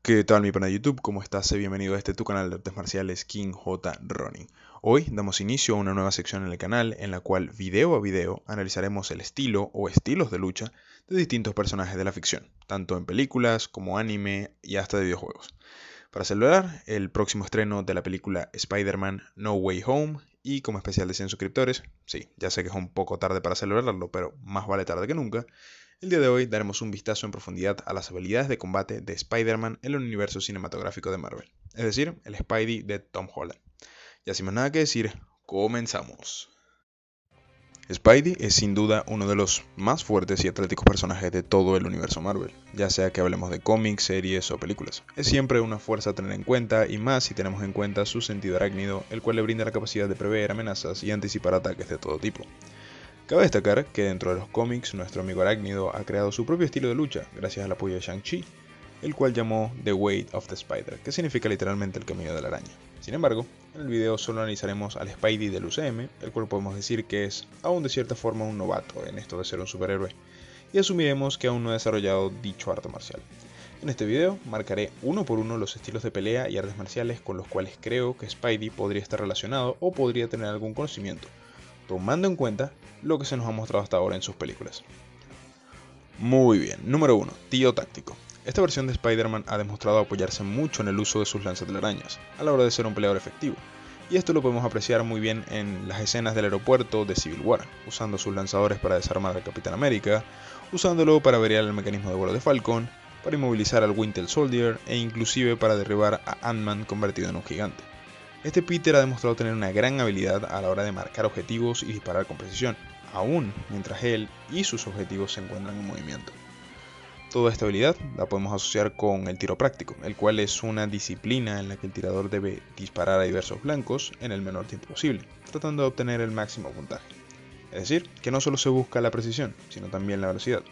¿Qué tal mi pana de YouTube? ¿Cómo estás? Bienvenido a este tu canal de artes marciales King J. Ronin. Hoy damos inicio a una nueva sección en el canal en la cual video a video analizaremos el estilo o estilos de lucha de distintos personajes de la ficción, tanto en películas como anime y hasta de videojuegos. Para celebrar el próximo estreno de la película Spider-Man No Way Home y como especial de 100 suscriptores, sí, ya sé que es un poco tarde para celebrarlo, pero más vale tarde que nunca. El día de hoy daremos un vistazo en profundidad a las habilidades de combate de Spider-Man en el universo cinematográfico de Marvel, es decir, el Spidey de Tom Holland. Ya sin más nada que decir, comenzamos. Spidey es sin duda uno de los más fuertes y atléticos personajes de todo el universo Marvel, ya sea que hablemos de cómics, series o películas. Es siempre una fuerza a tener en cuenta y más si tenemos en cuenta su sentido arácnido, el cual le brinda la capacidad de prever amenazas y anticipar ataques de todo tipo. Cabe destacar que dentro de los cómics nuestro amigo Arácnido ha creado su propio estilo de lucha gracias al apoyo de Shang-Chi, el cual llamó The Weight of the Spider, que significa literalmente el camino de la araña. Sin embargo, en el video solo analizaremos al Spidey del UCM, el cual podemos decir que es aún de cierta forma un novato en esto de ser un superhéroe, y asumiremos que aún no ha desarrollado dicho arte marcial. En este video marcaré uno por uno los estilos de pelea y artes marciales con los cuales creo que Spidey podría estar relacionado o podría tener algún conocimiento, tomando en cuenta lo que se nos ha mostrado hasta ahora en sus películas. Muy bien, número 1. Tío táctico. Esta versión de Spider-Man ha demostrado apoyarse mucho en el uso de sus lanzatelarañas, a la hora de ser un peleador efectivo, y esto lo podemos apreciar muy bien en las escenas del aeropuerto de Civil War, usando sus lanzadores para desarmar al Capitán América, usándolo para variar el mecanismo de vuelo de Falcon, para inmovilizar al Winter Soldier e inclusive para derribar a Ant-Man convertido en un gigante. Este Peter ha demostrado tener una gran habilidad a la hora de marcar objetivos y disparar con precisión, aún mientras él y sus objetivos se encuentran en movimiento. Toda esta habilidad la podemos asociar con el tiro práctico, el cual es una disciplina en la que el tirador debe disparar a diversos blancos en el menor tiempo posible, tratando de obtener el máximo puntaje. Es decir, que no solo se busca la precisión, sino también la velocidad.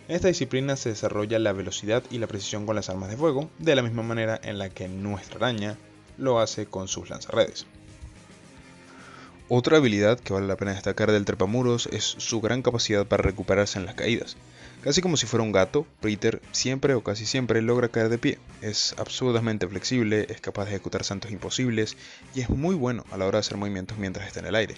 En esta disciplina se desarrolla la velocidad y la precisión con las armas de fuego, de la misma manera en la que nuestra araña lo hace con sus lanzarredes. Otra habilidad que vale la pena destacar del trepamuros es su gran capacidad para recuperarse en las caídas. Casi como si fuera un gato, Peter siempre o casi siempre logra caer de pie. Es absurdamente flexible, es capaz de ejecutar saltos imposibles y es muy bueno a la hora de hacer movimientos mientras está en el aire.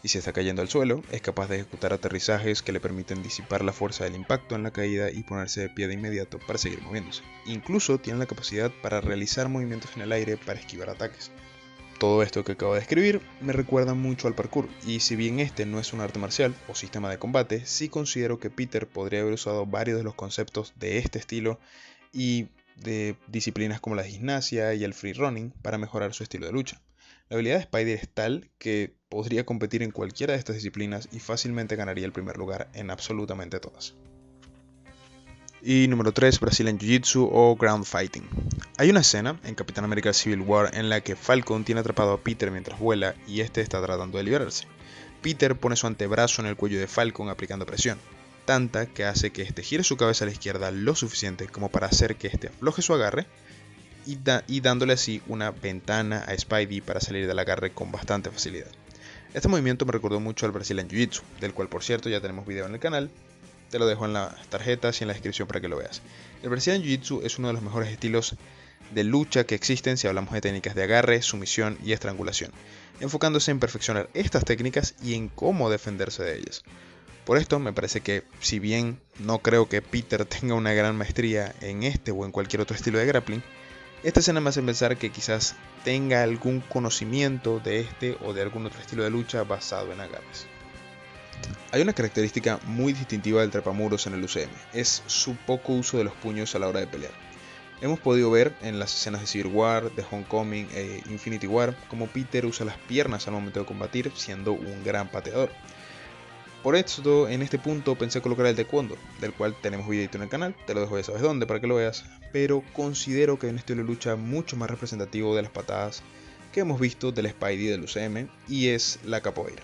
Y si está cayendo al suelo, es capaz de ejecutar aterrizajes que le permiten disipar la fuerza del impacto en la caída y ponerse de pie de inmediato para seguir moviéndose. Incluso tiene la capacidad para realizar movimientos en el aire para esquivar ataques. Todo esto que acabo de escribir me recuerda mucho al parkour, y si bien este no es un arte marcial o sistema de combate, sí considero que Peter podría haber usado varios de los conceptos de este estilo y de disciplinas como la gimnasia y el free running para mejorar su estilo de lucha. La habilidad de Spider es tal que podría competir en cualquiera de estas disciplinas y fácilmente ganaría el primer lugar en absolutamente todas. Y número 3, Brazilian Jiu-Jitsu o Ground Fighting. Hay una escena en Capitán América Civil War en la que Falcon tiene atrapado a Peter mientras vuela y este está tratando de liberarse. Peter pone su antebrazo en el cuello de Falcon aplicando presión, tanta que hace que este gire su cabeza a la izquierda lo suficiente como para hacer que este afloje su agarre y dándole así una ventana a Spidey para salir del agarre con bastante facilidad. Este movimiento me recordó mucho al Brazilian Jiu-Jitsu, del cual por cierto ya tenemos video en el canal. Te lo dejo en las tarjetas y en la descripción para que lo veas. El Brazilian Jiu-Jitsu es uno de los mejores estilos de lucha que existen si hablamos de técnicas de agarre, sumisión y estrangulación, enfocándose en perfeccionar estas técnicas y en cómo defenderse de ellas. Por esto me parece que, si bien no creo que Peter tenga una gran maestría en este o en cualquier otro estilo de grappling, esta escena me hace pensar que quizás tenga algún conocimiento de este o de algún otro estilo de lucha basado en agarres. Hay una característica muy distintiva del trepamuros en el UCM, es su poco uso de los puños a la hora de pelear. Hemos podido ver en las escenas de Civil War, de Homecoming e Infinity War cómo Peter usa las piernas al momento de combatir, siendo un gran pateador. Por esto, en este punto pensé colocar el taekwondo, del cual tenemos videito en el canal, te lo dejo ya sabes dónde para que lo veas, pero considero que hay un estilo de lucha mucho más representativo de las patadas que hemos visto del Spidey del UCM, y es la capoeira.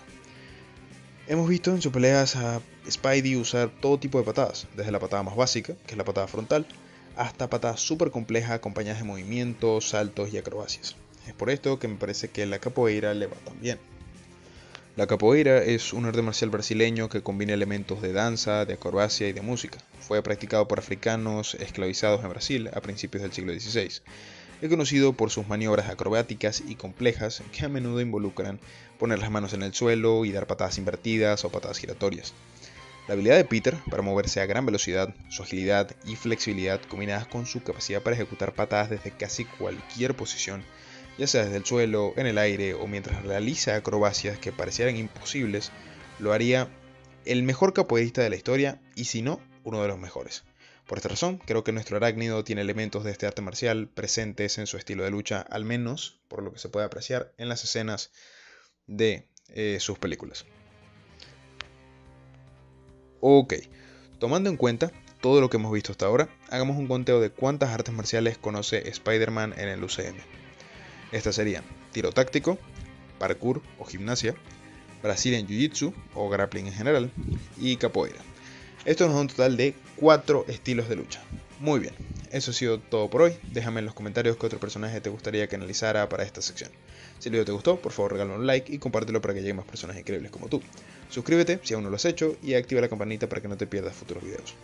Hemos visto en sus peleas a Spidey usar todo tipo de patadas, desde la patada más básica, que es la patada frontal, hasta patadas súper complejas acompañadas de movimientos, saltos y acrobacias. Es por esto que me parece que la capoeira le va tan bien. La capoeira es un arte marcial brasileño que combina elementos de danza, de acrobacia y de música. Fue practicado por africanos esclavizados en Brasil a principios del siglo XVI. Es conocido por sus maniobras acrobáticas y complejas que a menudo involucran poner las manos en el suelo y dar patadas invertidas o patadas giratorias. La habilidad de Peter para moverse a gran velocidad, su agilidad y flexibilidad combinadas con su capacidad para ejecutar patadas desde casi cualquier posición, ya sea desde el suelo, en el aire o mientras realiza acrobacias que parecieran imposibles, lo haría el mejor capoeirista de la historia y si no, uno de los mejores. Por esta razón, creo que nuestro arácnido tiene elementos de este arte marcial presentes en su estilo de lucha, al menos por lo que se puede apreciar en las escenas de sus películas. Ok, tomando en cuenta todo lo que hemos visto hasta ahora, hagamos un conteo de cuántas artes marciales conoce Spider-Man en el UCM. Estas serían tiro táctico, parkour o gimnasia, Brazilian Jiu-Jitsu o grappling en general y capoeira. Esto nos da un total de 4 estilos de lucha. Muy bien, eso ha sido todo por hoy. Déjame en los comentarios qué otro personaje te gustaría que analizara para esta sección. Si el video te gustó, por favor regálame un like y compártelo para que lleguen más personas increíbles como tú. Suscríbete si aún no lo has hecho y activa la campanita para que no te pierdas futuros videos.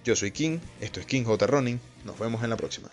Yo soy King, esto es King J Running, nos vemos en la próxima.